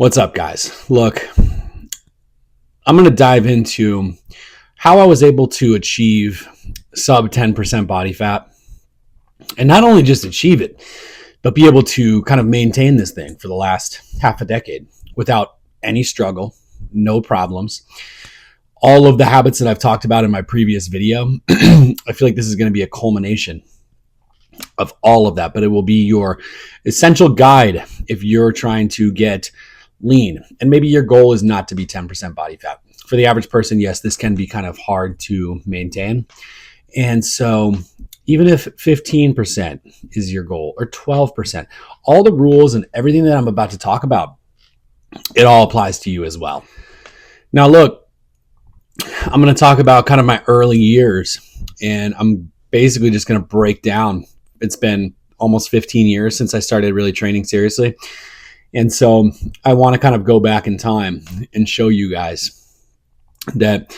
What's up, guys? Look, I'm going to dive into how I was able to achieve sub 10% body fat, and not only just achieve it, but be able to kind of maintain this thing for the last half a decade without any struggle, no problems. All of the habits that I've talked about in my previous video, I feel like this is going to be a culmination of all of that, but it will be your essential guide if you're trying to get lean. And maybe your goal is not to be 10% body fat. For the average person, yes, this can be kind of hard to maintain. And so even if 15% is your goal or 12%, all the rules and everything that I'm about to talk about, it all applies to you as well. Now, look, I'm going to talk about kind of my early years, and I'm basically just going to break down. It's been almost 15 years since I started really training seriously. And so I want to kind of go back in time and show you guys that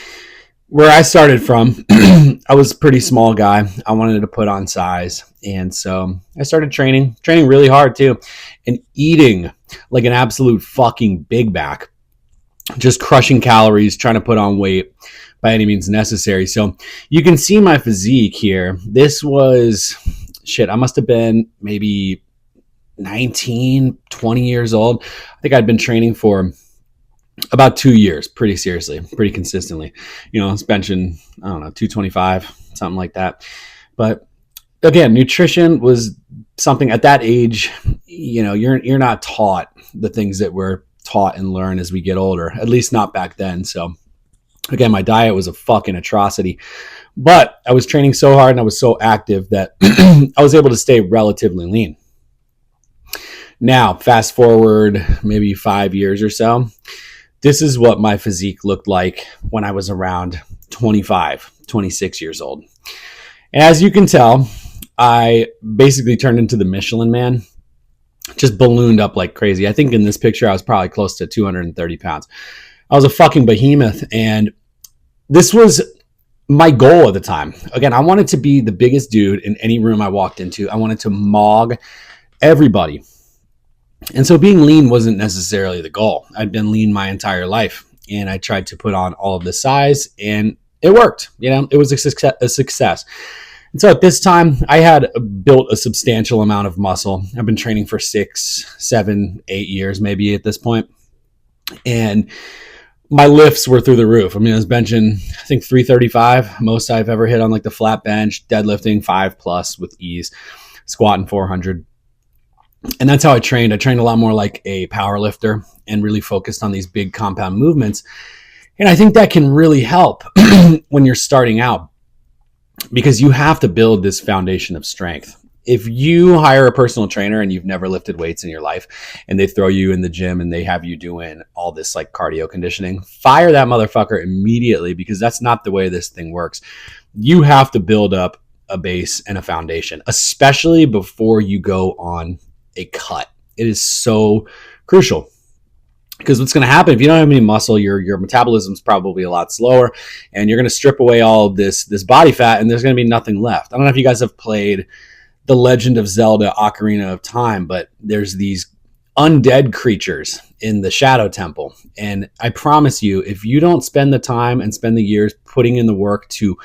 where I started from, I was a pretty small guy. I wanted to put on size. And so I started training really hard too, and eating like an absolute fucking big back, just crushing calories, trying to put on weight by any means necessary. So you can see my physique here. This was, I must have been maybe 19, 20 years old. I think I'd been training for about 2 years, pretty seriously, pretty consistently. I was benching, 225, something like that. But again, nutrition was something at that age, you're not taught the things that we're taught and learn as we get older, at least not back then. So again, my diet was a fucking atrocity, but I was training so hard and I was so active that I was able to stay relatively lean. Now, fast forward maybe 5 years or so, this is what my physique looked like when I was around 25, 26 years old. And as you can tell, I basically turned into the Michelin Man, just ballooned up like crazy. I think in this picture, I was probably close to 230 pounds. I was a fucking behemoth, and this was my goal at the time. Again, I wanted to be the biggest dude in any room I walked into. I wanted to mog everybody. And so being lean wasn't necessarily the goal. I'd been lean my entire life, and I tried to put on all of the size, and it worked. It was a success. And so at this time, I had built a substantial amount of muscle. I've been training for 6, 7, 8 years maybe at this point. And my lifts were through the roof. I was benching, I think 335, most I've ever hit on like the flat bench, deadlifting 5+ with ease, squatting 400. And that's how I trained. I trained a lot more like a power lifter and really focused on these big compound movements. And I think that can really help when you're starting out, because you have to build this foundation of strength. If you hire a personal trainer and you've never lifted weights in your life, and they throw you in the gym and they have you doing all this like cardio conditioning, fire that motherfucker immediately, because that's not the way this thing works. You have to build up a base and a foundation, especially before you go on a cut. It is so crucial, because what's going to happen if you don't have any muscle, your metabolism is probably a lot slower, and you're going to strip away all of this body fat, and there's going to be nothing left. I don't know if you guys have played The Legend of Zelda Ocarina of Time, but there's these undead creatures in the Shadow Temple, and I promise you, if you don't spend the time and spend the years putting in the work to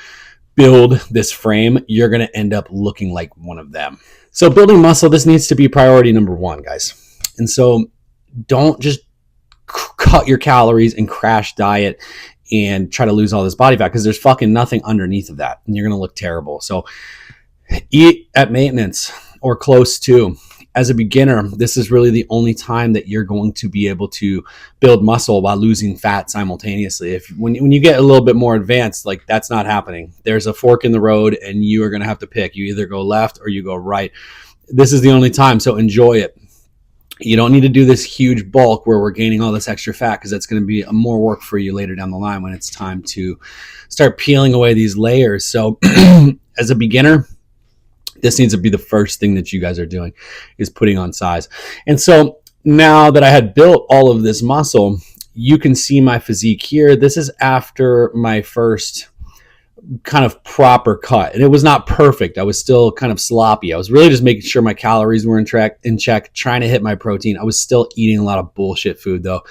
build this frame, you're going to end up looking like one of them. So building muscle, this needs to be priority number one, guys. And so don't just cut your calories and crash diet and try to lose all this body fat, because there's fucking nothing underneath of that, and you're going to look terrible. So eat at maintenance or close to. As a beginner, this is really the only time that you're going to be able to build muscle while losing fat simultaneously. When you get a little bit more advanced, like, that's not happening. There's a fork in the road, and you are going to have to pick. You either go left or you go right. This is the only time, so enjoy it. You don't need to do this huge bulk where we're gaining all this extra fat, because that's going to be more work for you later down the line when it's time to start peeling away these layers. So as a beginner, this needs to be the first thing that you guys are doing, is putting on size. And so now that I had built all of this muscle, you can see my physique here. This is after my first kind of proper cut, and it was not perfect. I was still kind of sloppy. I was really just making sure my calories were in check, trying to hit my protein. I was still eating a lot of bullshit food though,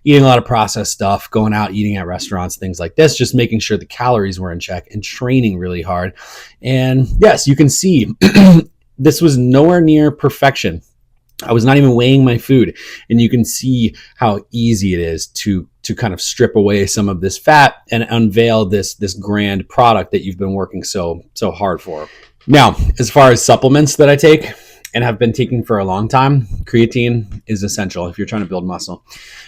eating a lot of processed stuff, going out eating at restaurants, things like this, just making sure the calories were in check and training really hard. And yes, you can see this was nowhere near perfection. I was not even weighing my food, and you can see how easy it is to kind of strip away some of this fat and unveil this grand product that you've been working so hard for. Now, as far as supplements that I take and have been taking for a long time, creatine is essential if you're trying to build muscle,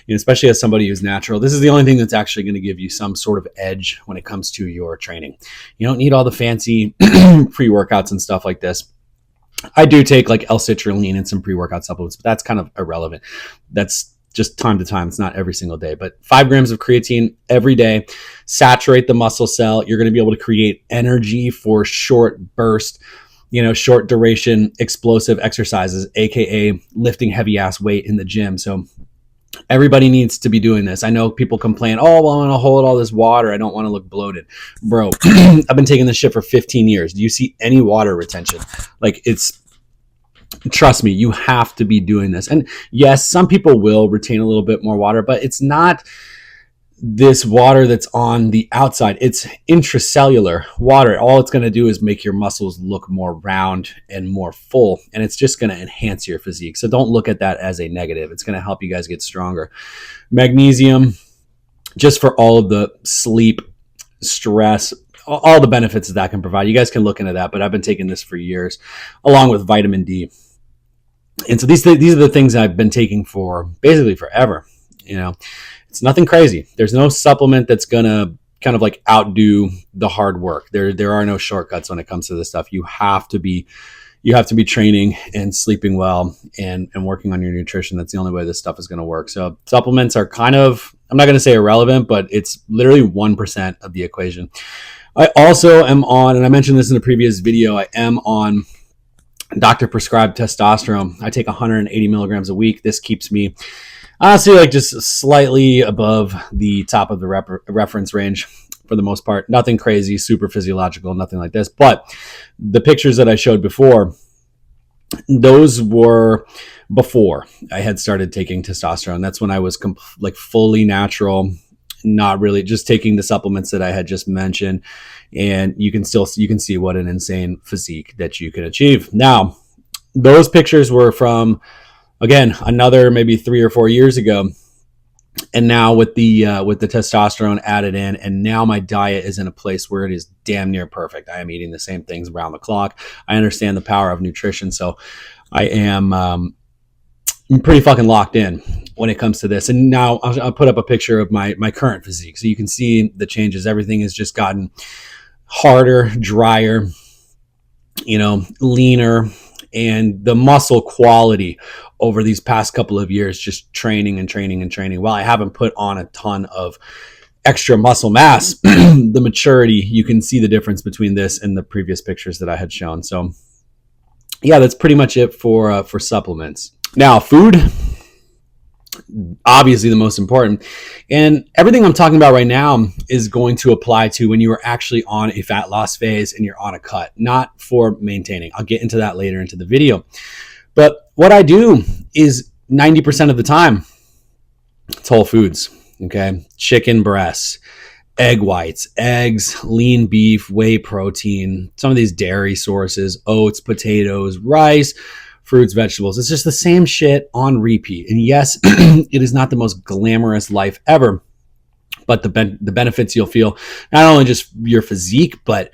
especially as somebody who's natural. This is the only thing that's actually going to give you some sort of edge when it comes to your training. You don't need all the fancy pre-workouts and stuff like this. I do take like L-citrulline and some pre-workout supplements, but that's kind of irrelevant. That's just time to time. It's not every single day, but 5 grams of creatine every day, saturate the muscle cell. You're going to be able to create energy for short burst, short duration, explosive exercises, AKA lifting heavy ass weight in the gym. So everybody needs to be doing this. I know people complain, oh, well, I'm going to hold all this water. I don't want to look bloated. Bro, I've been taking this shit for 15 years. Do you see any water retention? Trust me, you have to be doing this. And yes, some people will retain a little bit more water, but it's not this water that's on the outside. It's intracellular water. All it's going to do is make your muscles look more round and more full, and it's just going to enhance your physique. So don't look at that as a negative. It's going to help you guys get stronger. Magnesium, just for all of the sleep, stress, all the benefits that can provide. You guys can look into that, but I've been taking this for years, along with vitamin D. And so these are the things I've been taking for basically forever. It's nothing crazy. There's no supplement that's going to kind of like outdo the hard work. There are no shortcuts when it comes to this stuff. You have to be training and sleeping well and working on your nutrition. That's the only way this stuff is going to work. So supplements are kind of, I'm not going to say irrelevant, but it's literally 1% of the equation. I also am on, and I mentioned this in a previous video, I am on doctor prescribed testosterone. I take 180 milligrams a week. This keeps me honestly like just slightly above the top of the reference range for the most part. Nothing crazy, super physiological, nothing like this. But the pictures that I showed before, those were before I had started taking testosterone. That's when I was fully natural, not really just taking the supplements that I had just mentioned. And you can see what an insane physique that you can achieve. Now, those pictures were from, again, another maybe 3 or 4 years ago. And now with the testosterone added in, and now my diet is in a place where it is damn near perfect. I am eating the same things around the clock. I understand the power of nutrition. So I am I'm pretty fucking locked in when it comes to this. And now I'll put up a picture of my current physique. So you can see the changes. Everything has just gotten harder, drier, leaner, and the muscle quality over these past couple of years, just training. While I haven't put on a ton of extra muscle mass, the maturity, you can see the difference between this and the previous pictures that I had shown. So yeah, that's pretty much it for supplements. Now, food, obviously the most important, and everything I'm talking about right now is going to apply to when you are actually on a fat loss phase and you're on a cut, not for maintaining. I'll get into that later into the video. But what I do is 90% of the time, it's whole foods, okay? Chicken breasts, egg whites, eggs, lean beef, whey protein, some of these dairy sources, oats, potatoes, rice, fruits, vegetables. It's just the same shit on repeat. And yes, it is not the most glamorous life ever, but the benefits you'll feel, not only just your physique, but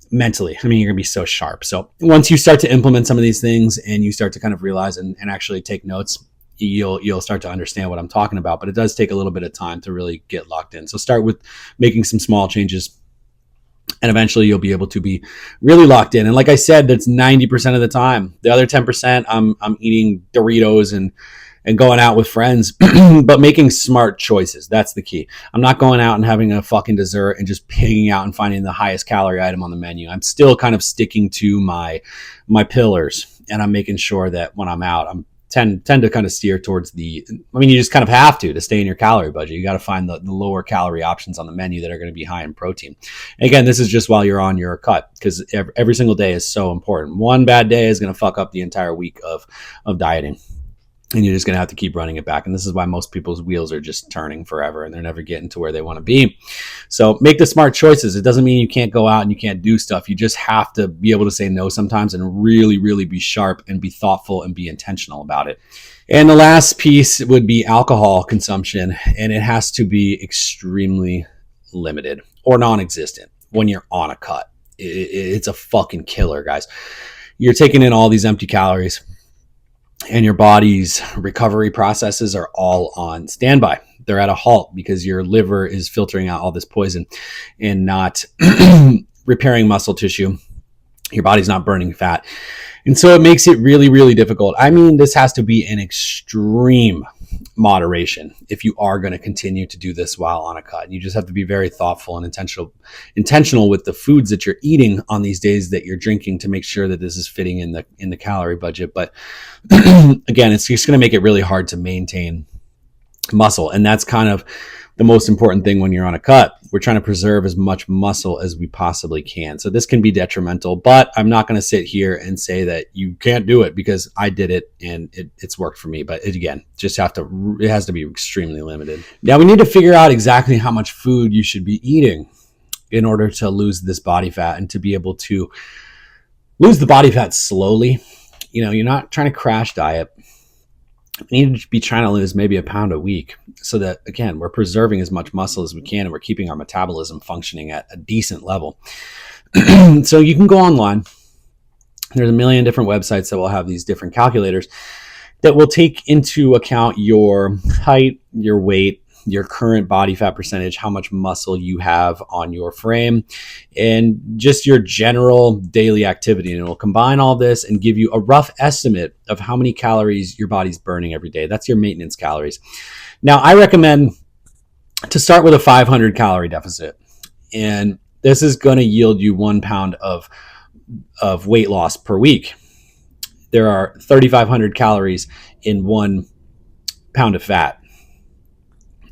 mentally. I mean, you're gonna be so sharp. So once you start to implement some of these things and you start to kind of realize and actually take notes, you'll start to understand what I'm talking about. But it does take a little bit of time to really get locked in. So start with making some small changes, and eventually you'll be able to be really locked in. And like I said, that's 90% of the time. The other 10%, I'm eating Doritos and going out with friends, but making smart choices. That's the key. I'm not going out and having a fucking dessert and just picking out and finding the highest calorie item on the menu. I'm still kind of sticking to my pillars, and I'm making sure that when I'm out, I'm tend to kind of steer towards you just kind of have to stay in your calorie budget. You got to find the lower calorie options on the menu that are going to be high in protein. And again, this is just while you're on your cut, because every single day is so important. One bad day is going to fuck up the entire week of dieting. And you're just going to have to keep running it back. And this is why most people's wheels are just turning forever and they're never getting to where they want to be. So make the smart choices. It doesn't mean you can't go out and you can't do stuff. You just have to be able to say no sometimes and really, really be sharp and be thoughtful and be intentional about it. And the last piece would be alcohol consumption. And it has to be extremely limited or non-existent when you're on a cut. It's a fucking killer, guys. You're taking in all these empty calories, and your body's recovery processes are all on standby. They're at a halt because your liver is filtering out all this poison and not repairing muscle tissue. Your body's not burning fat. And so it makes it really, really difficult. I mean, this has to be an extreme moderation if you are going to continue to do this while on a cut. You just have to be very thoughtful and intentional with the foods that you're eating on these days that you're drinking to make sure that this is fitting in the calorie budget. But again, it's just going to make it really hard to maintain muscle. And that's kind of the most important thing when you're on a cut. We're trying to preserve as much muscle as we possibly can. So this can be detrimental, but I'm not going to sit here and say that you can't do it, because I did it and it's worked for me. But again, it has to be extremely limited. Now we need to figure out exactly how much food you should be eating in order to lose this body fat and to be able to lose the body fat slowly. You're not trying to crash diet. We need to be trying to lose maybe a pound a week so that, again, we're preserving as much muscle as we can and we're keeping our metabolism functioning at a decent level. So you can go online. There's a million different websites that will have these different calculators that will take into account your height, your weight, your current body fat percentage, how much muscle you have on your frame, and just your general daily activity. And it will combine all this and give you a rough estimate of how many calories your body's burning every day. That's your maintenance calories. Now, I recommend to start with a 500 calorie deficit. And this is going to yield you 1 pound of weight loss per week. There are 3,500 calories in 1 pound of fat.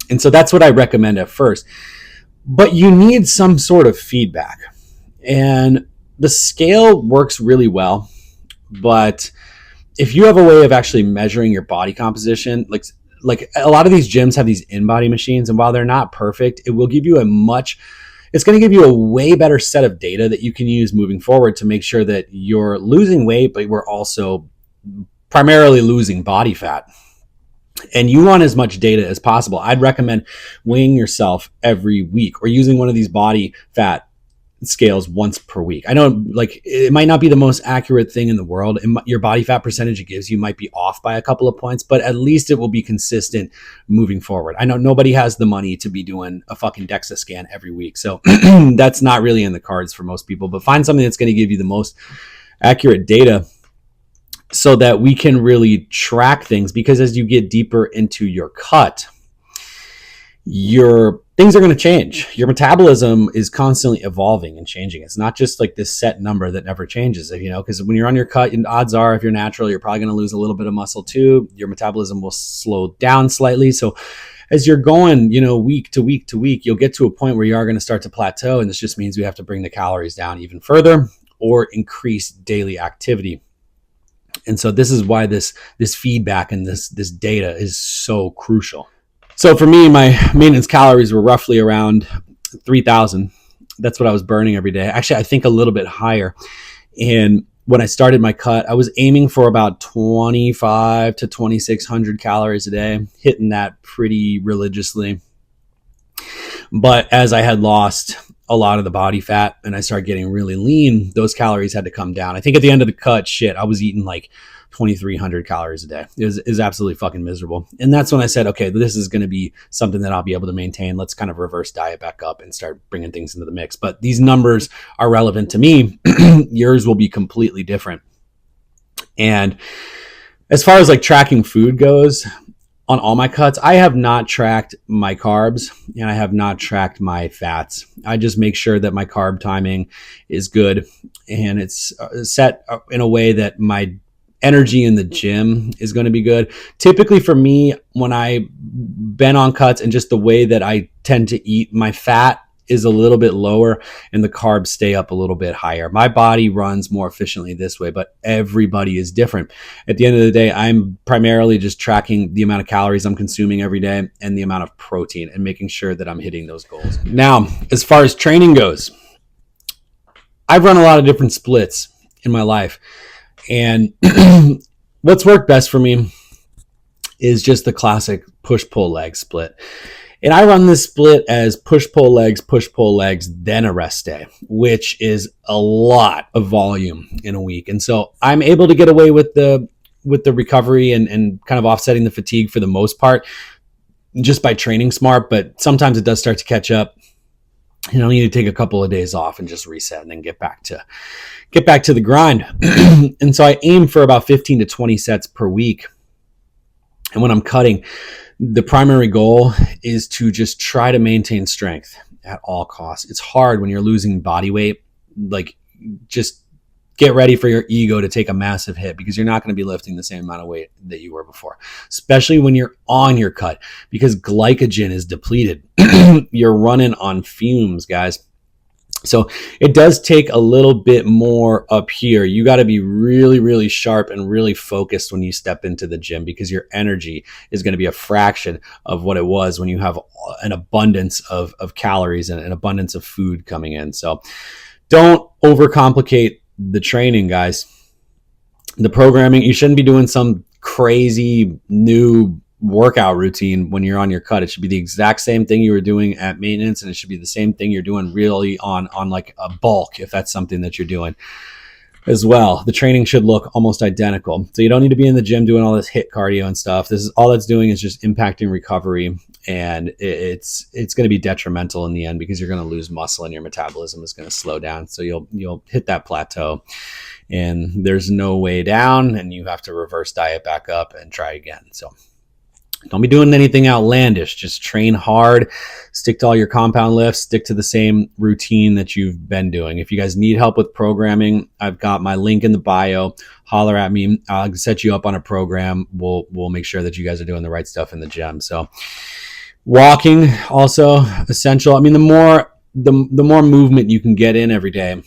And so that's what I recommend at first. But you need some sort of feedback. And the scale works really well. But if you have a way of actually measuring your body composition, like a lot of these gyms have these in-body machines, and while they're not perfect, it will give you it's going to give you a way better set of data that you can use moving forward to make sure that you're losing weight, but we're also primarily losing body fat. And you want as much data as possible. I'd recommend weighing yourself every week or using one of these body fat scales once per week. I know, it might not be the most accurate thing in the world. Your body fat percentage it gives you might be off by a couple of points, but at least it will be consistent moving forward. I know nobody has the money to be doing a fucking DEXA scan every week. So that's not really in the cards for most people, but find something that's going to give you the most accurate data so that we can really track things. Because as you get deeper into your cut, your things are going to change. Your metabolism is constantly evolving and changing. It's not just like this set number that never changes, because when you're on your cut, odds are if you're natural, you're probably going to lose a little bit of muscle too. Your metabolism will slow down slightly. So as you're going, week to week to week, you'll get to a point where you are going to start to plateau. And this just means we have to bring the calories down even further or increase daily activity. And so this is why this feedback and this data is so crucial. So for me, my maintenance calories were roughly around 3,000. That's what I was burning every day. Actually, I think a little bit higher. And when I started my cut, I was aiming for about 2,500 to 2,600 calories a day, hitting that pretty religiously. But as I had lost a lot of the body fat and I started getting really lean, those calories had to come down. I think at the end of the cut, I was eating like 2,300 calories a day. It was absolutely fucking miserable. And that's when I said, okay, this is going to be something that I'll be able to maintain. Let's kind of reverse diet back up and start bringing things into the mix. But these numbers are relevant to me. Yours will be completely different. And as far as tracking food goes, on all my cuts, I have not tracked my carbs and I have not tracked my fats. I just make sure that my carb timing is good and it's set in a way that my energy in the gym is going to be good. Typically for me, when I've been on cuts and just the way that I tend to eat, my fat is a little bit lower and the carbs stay up a little bit higher. My body runs more efficiently this way, but everybody is different. At the end of the day, I'm primarily just tracking the amount of calories I'm consuming every day and the amount of protein and making sure that I'm hitting those goals. Now, as far as training goes, I've run a lot of different splits in my life. And what's worked best for me is just the classic push-pull leg split. And I run this split as push-pull legs, then a rest day, which is a lot of volume in a week. And so I'm able to get away with the recovery and kind of offsetting the fatigue for the most part just by training smart. But sometimes it does start to catch up. You know, you need to take a couple of days off and just reset and then get back to the grind. And so I aim for about 15 to 20 sets per week. And when I'm cutting, the primary goal is to just try to maintain strength at all costs. It's hard when you're losing body weight. Like, just get ready for your ego to take a massive hit because you're not going to be lifting the same amount of weight that you were before, especially when you're on your cut because glycogen is depleted. You're running on fumes, guys. So it does take a little bit more up here. You got to be really, really sharp and really focused when you step into the gym because your energy is going to be a fraction of what it was when you have an abundance of calories and an abundance of food coming in. So don't overcomplicate the training, guys. The programming, you shouldn't be doing some crazy new workout routine when you're on your cut. It should be the exact same thing you were doing at maintenance, and it should be the same thing you're doing really on like a bulk, if that's something that you're doing as well. The training should look almost identical. So you don't need to be in the gym doing all this HIIT cardio and stuff. This is all that's doing is just impacting recovery, and it's going to be detrimental in the end because you're going to lose muscle and your metabolism is going to slow down. So you'll hit that plateau and there's no way down, and you have to reverse diet back up and try again. So don't be doing anything outlandish. Just train hard, stick to all your compound lifts, stick to the same routine that you've been doing. If you guys need help with programming, I've got my link in the bio. Holler at me. I'll set you up on a program. We'll make sure that you guys are doing the right stuff in the gym. So walking also essential. I mean, the more movement you can get in every day,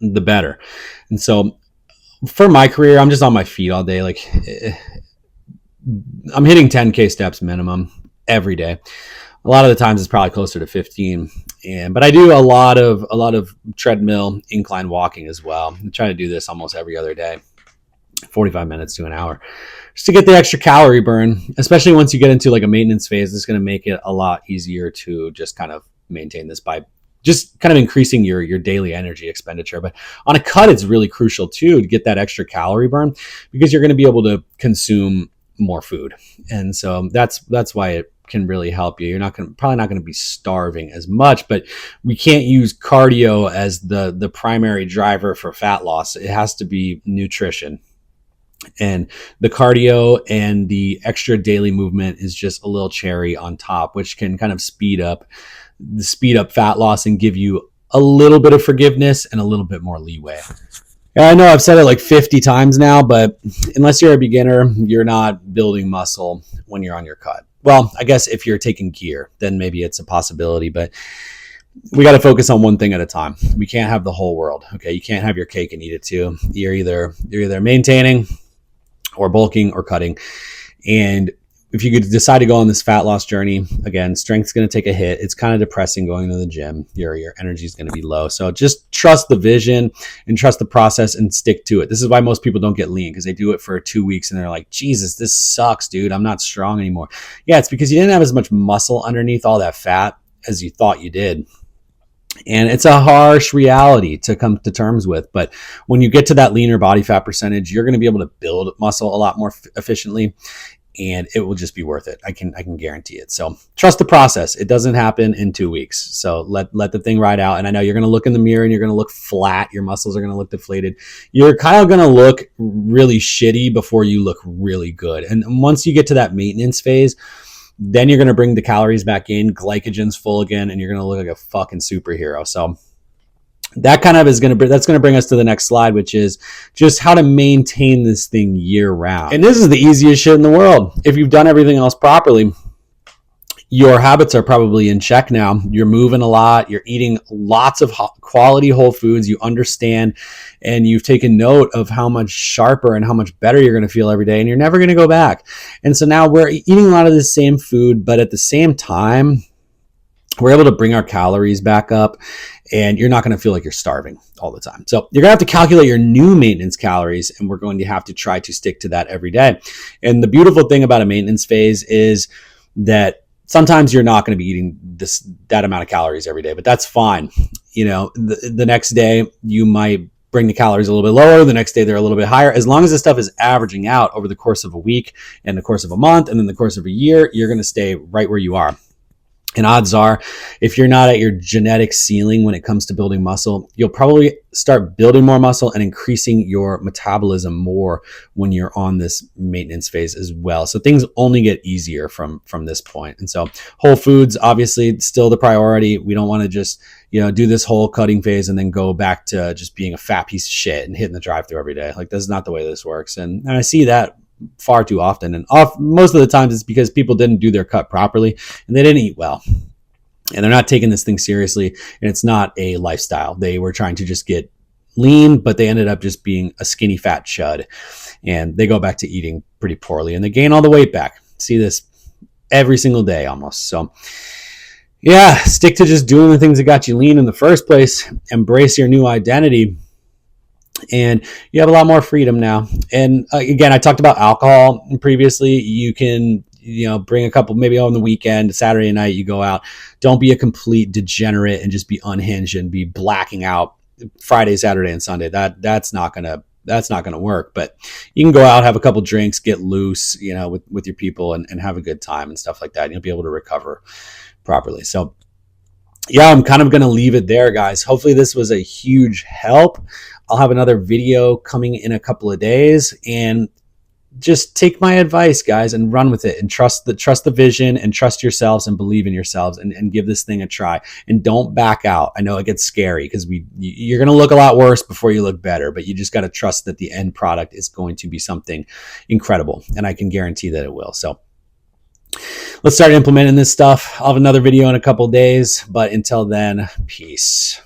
the better. And so for my career, I'm just on my feet all day. Like, I'm hitting 10K steps minimum every day. A lot of the times it's probably closer to 15. But I do a lot of treadmill incline walking as well. I try to do this almost every other day, 45 minutes to an hour, just to get the extra calorie burn, especially once you get into like a maintenance phase. It's going to make it a lot easier to just kind of maintain this by just kind of increasing your daily energy expenditure. But on a cut, it's really crucial too to get that extra calorie burn because you're going to be able to consume more food. And so that's why it can really help you. You're probably not going to be starving as much, but we can't use cardio as the primary driver for fat loss. It has to be nutrition. And the cardio and the extra daily movement is just a little cherry on top, which can kind of speed up fat loss and give you a little bit of forgiveness and a little bit more leeway. I know I've said it like 50 times now, but unless you're a beginner, you're not building muscle when you're on your cut. Well, I guess if you're taking gear, then maybe it's a possibility, but we got to focus on one thing at a time. We can't have the whole world. Okay. You can't have your cake and eat it too. You're either maintaining or bulking or cutting. And if you could decide to go on this fat loss journey, again, strength's going to take a hit. It's kind of depressing going to the gym. Your energy is going to be low. So just trust the vision and trust the process and stick to it. This is why most people don't get lean, because they do it for 2 weeks and they're like, Jesus, this sucks, dude. I'm not strong anymore. Yeah, it's because you didn't have as much muscle underneath all that fat as you thought you did. And it's a harsh reality to come to terms with. But when you get to that leaner body fat percentage, you're going to be able to build muscle a lot more efficiently. And it will just be worth it. I can guarantee it. So trust the process. It doesn't happen in 2 weeks. So let the thing ride out. And I know you're going to look in the mirror and you're going to look flat. Your muscles are going to look deflated. You're kind of going to look really shitty before you look really good. And once you get to that maintenance phase, then you're going to bring the calories back in. Glycogen's full again, and you're going to look like a fucking superhero. So That kind of is going to, that's going to bring us to the next slide, which is just how to maintain this thing year round. And this is the easiest shit in the world. If you've done everything else properly, your habits are probably in check now. You're moving a lot. You're eating lots of quality whole foods. You understand, and you've taken note of how much sharper and how much better you're going to feel every day, and you're never going to go back. And so now we're eating a lot of the same food, but at the same time, we're able to bring our calories back up, and you're not going to feel like you're starving all the time. So you're going to have to calculate your new maintenance calories, and we're going to have to try to stick to that every day. And the beautiful thing about a maintenance phase is that sometimes you're not going to be eating that amount of calories every day, but that's fine. You know, the next day you might bring the calories a little bit lower. The next day they're a little bit higher. As long as this stuff is averaging out over the course of a week and the course of a month and then the course of a year, you're going to stay right where you are. And odds are, if you're not at your genetic ceiling when it comes to building muscle, you'll probably start building more muscle and increasing your metabolism more when you're on this maintenance phase as well. So things only get easier from this point. And so whole foods, obviously, still the priority. We don't want to just, do this whole cutting phase and then go back to just being a fat piece of shit and hitting the drive-thru every day. Like, that's not the way this works. And I see that far too often, and most of the times it's because people didn't do their cut properly and they didn't eat well, and they're not taking this thing seriously, and it's not a lifestyle. They were trying to just get lean, but they ended up just being a skinny fat chud, and they go back to eating pretty poorly and they gain all the weight back. See this every single day almost. So yeah, stick to just doing the things that got you lean in the first place. Embrace your new identity, and you have a lot more freedom now. And again, I talked about alcohol previously. You can, bring a couple, maybe on the weekend, Saturday night, you go out. Don't be a complete degenerate and just be unhinged and be blacking out Friday, Saturday, and Sunday. That's not gonna work. But you can go out, have a couple drinks, get loose, with your people, and have a good time and stuff like that. And you'll be able to recover properly. So yeah, I'm kind of going to leave it there, guys. Hopefully this was a huge help. I'll have another video coming in a couple of days, and just take my advice, guys, and run with it, and trust the vision, and trust yourselves, and believe in yourselves, and give this thing a try, and don't back out. I know it gets scary because you're going to look a lot worse before you look better, but you just got to trust that the end product is going to be something incredible, and I can guarantee that it will. So let's start implementing this stuff. I'll have another video in a couple of days, but until then, peace.